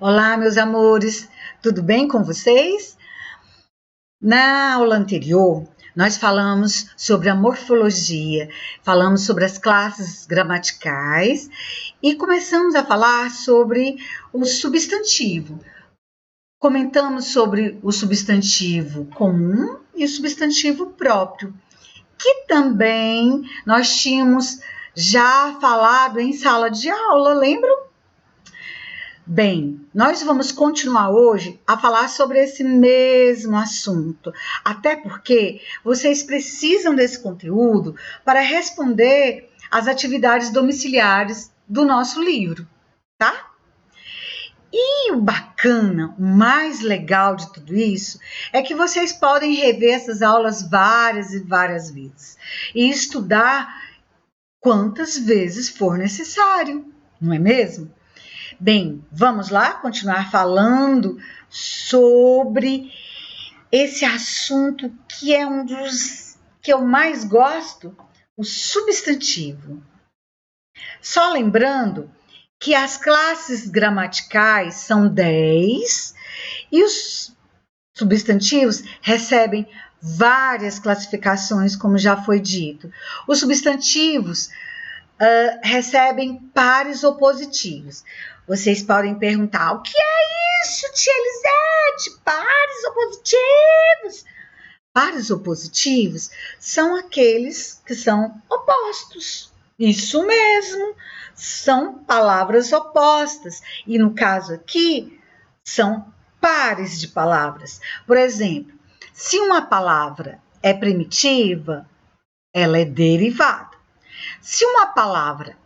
Olá, meus amores, tudo bem com vocês? Na aula anterior, nós falamos sobre a morfologia, falamos sobre as classes gramaticais e começamos a falar sobre o substantivo. Comentamos sobre o substantivo comum e o substantivo próprio, que também nós tínhamos já falado em sala de aula, lembram? Bem, nós vamos continuar hoje a falar sobre esse mesmo assunto, até porque vocês precisam desse conteúdo para responder às atividades domiciliares do nosso livro, tá? E o bacana, o mais legal de tudo isso, é que vocês podem rever essas aulas várias e várias vezes e estudar quantas vezes for necessário, não é mesmo? Bem, vamos lá continuar falando sobre esse assunto que é um dos que eu mais gosto, o substantivo. Só lembrando que as classes gramaticais são 10 e os substantivos recebem várias classificações, como já foi dito. Os substantivos recebem pares opositivos. Vocês podem perguntar, o que é isso, tia Elisete? Pares opositivos? Pares opositivos são aqueles que são opostos. Isso mesmo, são palavras opostas. E no caso aqui, são pares de palavras. Por exemplo, se uma palavra é primitiva, ela é derivada. Se uma palavra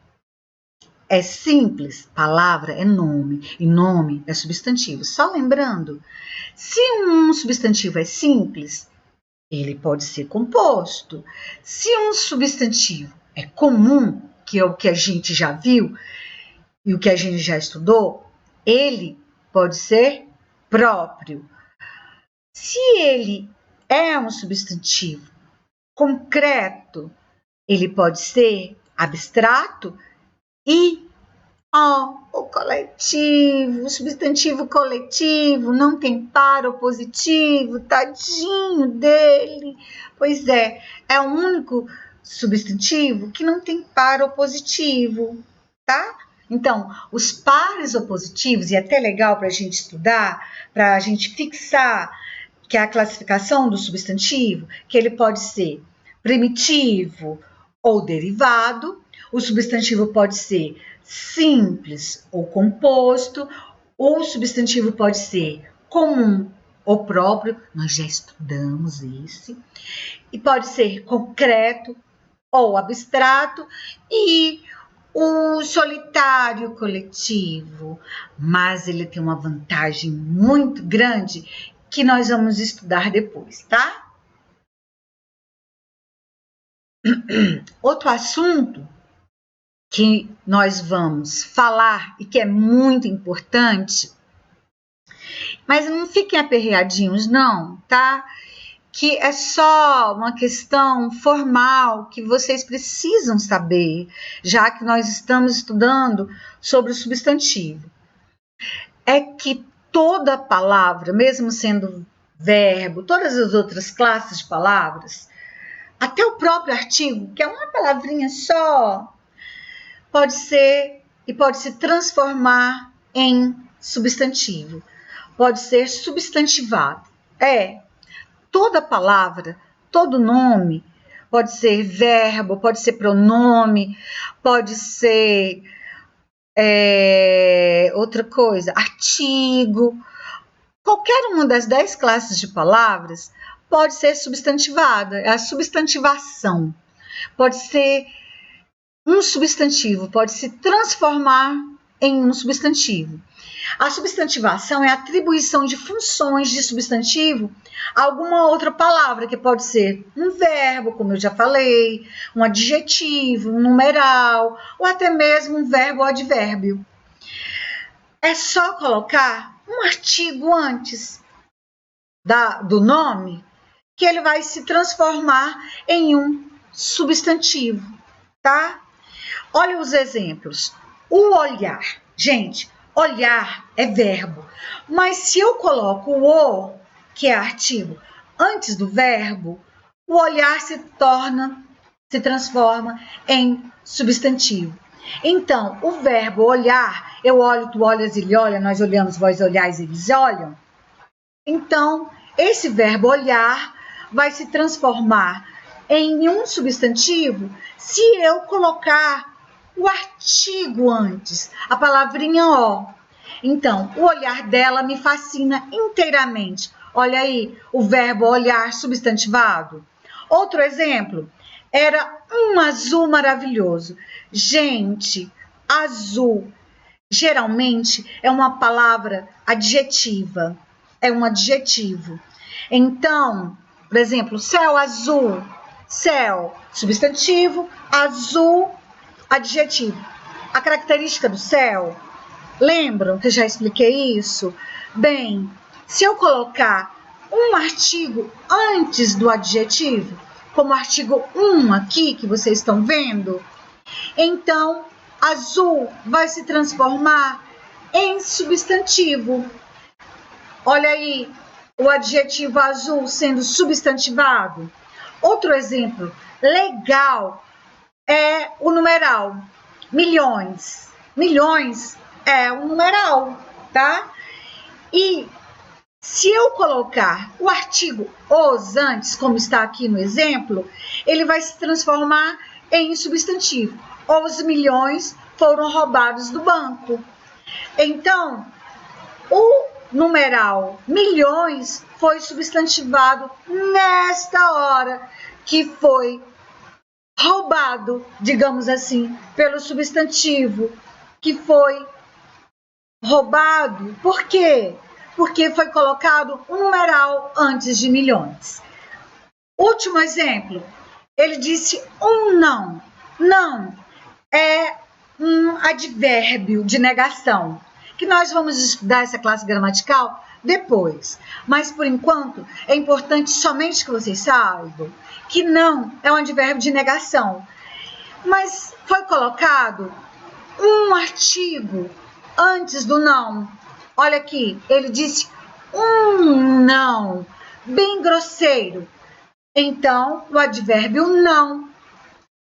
é simples, palavra é nome, e nome é substantivo. Só lembrando, se um substantivo é simples, ele pode ser composto. Se um substantivo é comum, que é o que a gente já viu e o que a gente já estudou, ele pode ser próprio. Se ele é um substantivo concreto, ele pode ser abstrato e o coletivo, o substantivo coletivo não tem par opositivo, tadinho dele. Pois é o único substantivo que não tem par opositivo, tá? Então, os pares opositivos, e é até legal para a gente estudar, para a gente fixar que é a classificação do substantivo, que ele pode ser primitivo ou derivado, o substantivo pode ser simples ou composto, ou o substantivo pode ser comum ou próprio, nós já estudamos esse, e pode ser concreto ou abstrato, e o solitário coletivo, mas ele tem uma vantagem muito grande que nós vamos estudar depois, tá? Outro assunto que nós vamos falar e que é muito importante, mas não fiquem aperreadinhos não, tá? Que é só uma questão formal que vocês precisam saber, já que nós estamos estudando sobre o substantivo. É que toda palavra, mesmo sendo verbo, todas as outras classes de palavras, até o próprio artigo, que é uma palavrinha só, pode ser e pode se transformar em substantivo, pode ser substantivado. Toda palavra, todo nome, pode ser verbo, pode ser pronome, pode ser outra coisa, artigo. Qualquer uma das 10 classes de palavras pode ser substantivada, é a substantivação. Pode ser um substantivo, pode se transformar em um substantivo. A substantivação é a atribuição de funções de substantivo a alguma outra palavra, que pode ser um verbo, como eu já falei, um adjetivo, um numeral, ou até mesmo um verbo ou advérbio. É só colocar um artigo antes do nome, que ele vai se transformar em um substantivo, tá? Olha os exemplos. O olhar. Gente, olhar é verbo, mas se eu coloco o, que é artigo, antes do verbo, o olhar se transforma em substantivo. Então, o verbo olhar, eu olho, tu olhas, ele olha, nós olhamos, vós olhais, eles olham. Então, esse verbo olhar vai se transformar em um substantivo se eu colocar o artigo antes, a palavrinha ó. Então, o olhar dela me fascina inteiramente. Olha aí, o verbo olhar substantivado. Outro exemplo, era um azul maravilhoso. Gente, azul geralmente é uma palavra adjetiva, é um adjetivo. Então, por exemplo, céu azul, céu, substantivo, azul, adjetivo. A característica do céu, lembram que eu já expliquei isso? Bem, se eu colocar um artigo antes do adjetivo, como artigo aqui que vocês estão vendo, então azul vai se transformar em substantivo. Olha aí, o adjetivo azul sendo substantivado. Outro exemplo legal é o numeral milhões. Milhões é um numeral, tá? E se eu colocar o artigo os antes, como está aqui no exemplo, ele vai se transformar em substantivo. Os milhões foram roubados do banco. Então, o numeral milhões foi substantivado nesta hora que foi roubado, digamos assim, pelo substantivo que foi roubado. Por quê? Porque foi colocado um numeral antes de milhões. Último exemplo, ele disse um não. Não é um advérbio de negação, que nós vamos estudar essa classe gramatical depois. Mas, por enquanto, é importante somente que vocês saibam que não é um advérbio de negação. Mas foi colocado um artigo antes do não. Olha aqui, ele disse um não, bem grosseiro. Então, o advérbio não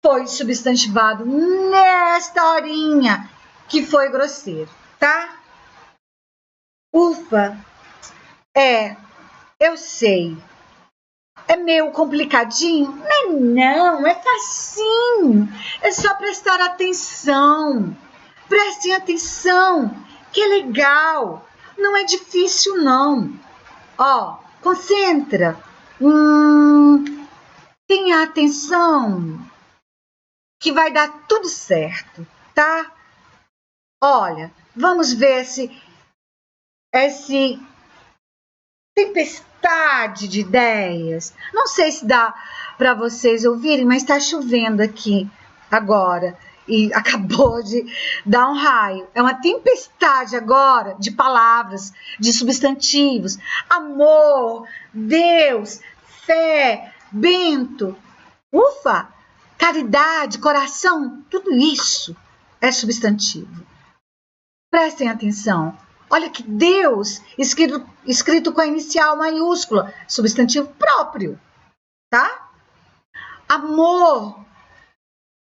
foi substantivado nesta horinha que foi grosseiro, tá? Ufa, eu sei. É meio complicadinho? Não, é facinho. É só prestar atenção. Prestem atenção, que é legal. Não é difícil, não. Ó, concentra. Tenha atenção, que vai dar tudo certo, tá? Olha, vamos ver se esse tempestade de ideias. Não sei se dá para vocês ouvirem, mas está chovendo aqui agora e acabou de dar um raio. É uma tempestade agora de palavras, de substantivos. Amor, Deus, fé, Bento. Ufa! Caridade, coração, tudo isso é substantivo. Prestem atenção. Olha que Deus, escrito com a inicial maiúscula, substantivo próprio, tá? Amor.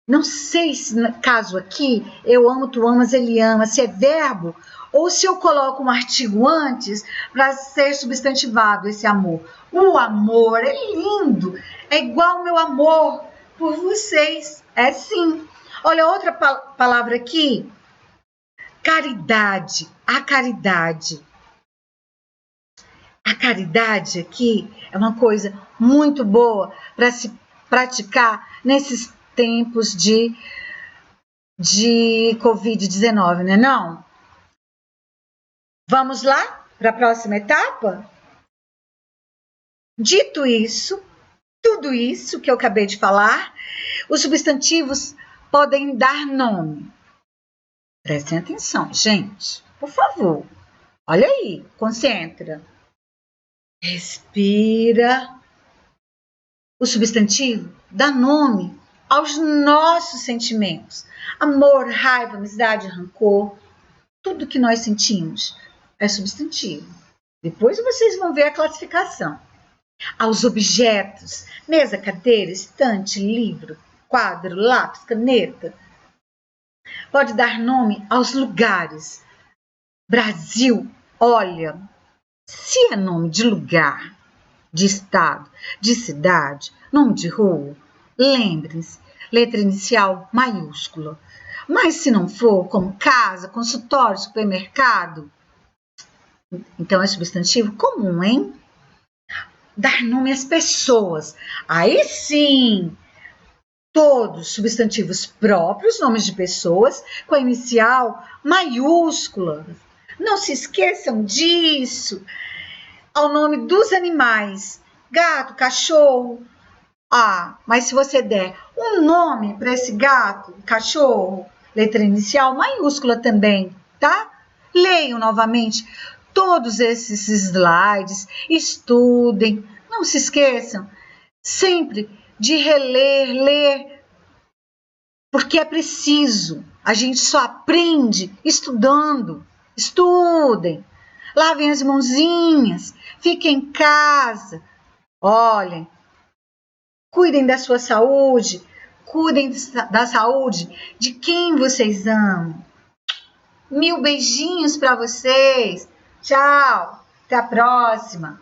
Não sei se no caso aqui, eu amo, tu amas, ele ama, se é verbo ou se eu coloco um artigo antes para ser substantivado esse amor. O amor é lindo, é igual ao meu amor por vocês, é sim. Olha outra palavra aqui, caridade, a caridade. A caridade aqui é uma coisa muito boa para se praticar nesses tempos de Covid-19, né não? Vamos lá para a próxima etapa? Dito isso, tudo isso que eu acabei de falar, os substantivos podem dar nome. Prestem atenção, gente, por favor. Olha aí, concentra. Respira. O substantivo dá nome aos nossos sentimentos. Amor, raiva, amizade, rancor. Tudo que nós sentimos é substantivo. Depois vocês vão ver a classificação. Aos objetos, mesa, cadeira, estante, livro, quadro, lápis, caneta. Pode dar nome aos lugares. Brasil, olha, se é nome de lugar, de estado, de cidade, nome de rua, lembrem-se, letra inicial maiúscula. Mas se não for, como casa, consultório, supermercado, então é substantivo comum, hein? Dar nome às pessoas. Aí sim, todos substantivos próprios, nomes de pessoas, com a inicial maiúscula. Não se esqueçam disso. Ao nome dos animais, gato, cachorro. Mas se você der um nome para esse gato, cachorro, letra inicial maiúscula também, tá? Leiam novamente todos esses slides, estudem, não se esqueçam sempre de reler, ler, porque é preciso, a gente só aprende estudando. Estudem, lavem as mãozinhas, fiquem em casa, olhem, cuidem da sua saúde, cuidem da saúde de quem vocês amam. 1000 beijinhos para vocês. Tchau, até a próxima.